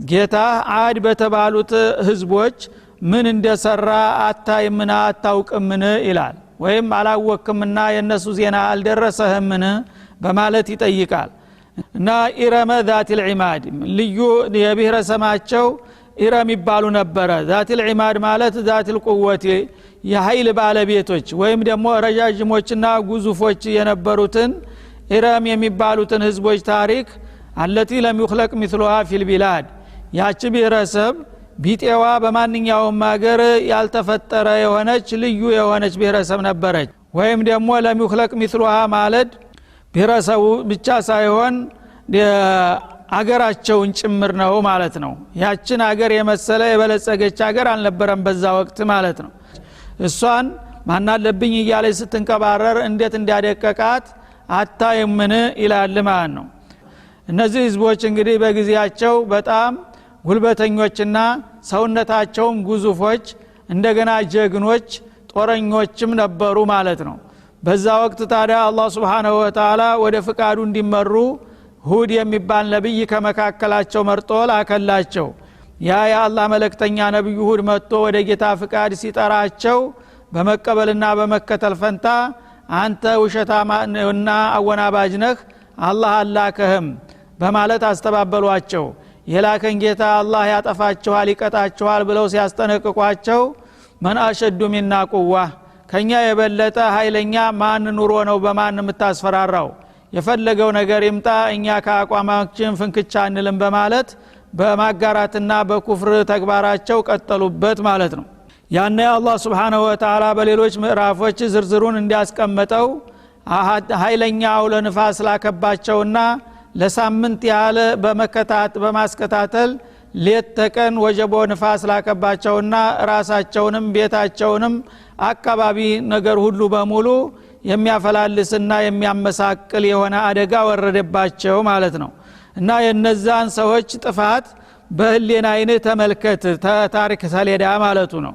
ጌታ አድ በተባሉት ህዝቦች ምን እንደሰራ አታይምና አታውቅምን ይላል ወይም አላወቅምና የነሱ ዜና አልደረሰህምን በማለት ይጠይቃል እና ኢረመ ذات العماد ልዩ የብሔረሰማቸው ኢረም ይባሉ ነበር ذات العماد ማለት ذات القوه የኃይል ባለቤቶች ወይም ደግሞ ረጃጅሞችና ጉዙፎች የነበሩትን ኢረም የሚባሉትን ህዝቦች ታሪክ التي لم يخلق مثلها في البلاد ያቺ ብሔረሰብ ቢጤዋ በማንኛውም ሀገር ያልተፈጠረ የሆነች ልዩ የሆነች ብሔረሰብ ነበረች ወይም ደግሞ لم يخلق مثلها ማለት ብሔረሰቡ ብቻ ሳይሆን አገራቸውን ጭምር ነው ማለት ነው ያችን ሀገር የመሰለ የበለጸገች ሀገር አልነበረም በዛ ወቅት ማለት ነው እሷን ማናለብኝ እያለች ስትንቀባረር እንዴት እንዲያደቀቃት አታየምን ይላል ማለት ነው እነዚህ ህዝቦች እንግዲህ በጊዜያቸው በጣም ጉልበተኞችና ሰውነታቸውም ጉዙፎች እንደገና ጀግኖች ጦረኞችም ነበሩ ማለት ነው በዛ ወቅት ታዲያ አላህ Subhanahu Wa Ta'ala ወደ ፍቃዱ እንዲመሩ ሁድ የሚባል ነብይ ከመካከላቸው መርጦ ላከላቸው ያ የአላህ መልእክተኛ ነብዩ ሁድ መጥቶ ወደ ጌታ ፍቃድ ሲጠራቸው በመቀበልና በመከተል ፈንታ አንተ ውሸታማና አወናባጅ ነህ አላህ አላከህም በማለት አስተባበሏቸው የላከን ጌታ አላህ ያጠፋቸዋል ይቀጣቸዋል ብለው ሲያስጠነቅቋቸው ማን አሸዱ ሚና ቁዋ ከኛ የበለጠ ኃይለኛ ማን ኑሮ ነው በማን የምታስፈራራው የፈለገው ነገር ይምጣ እኛ ከአቋማችን ፍንክቻ እንልም በማለት በማጋራትና በኩፍር ተግባራቸው ቀጠሉበት ማለት ነው ያኔ አላህ Subhanahu Wa Ta'ala በሌሎች ምዕራፎች ዝርዝሩን እንዲያስቀምጠው ኃይለኛ አውሎ ንፋስ ላከባቸውና ለሳምንት ያለ በማስከታተል ሌት ተቀን ወጀቦ ንፋስ ላከባቸውና ራሳቸውንም ቤታቸውንም አካባቢ ነገር ሁሉ በሙሉ የሚያፈላልስና የሚያመሳቅል የሆነ አደጋ ወረደባቸው ማለት ነው እና የነዛን ሰዎች ጥፋት በህሊና አይነ ተመልከት ታሪክ ሰሌዳ ማለቱ ነው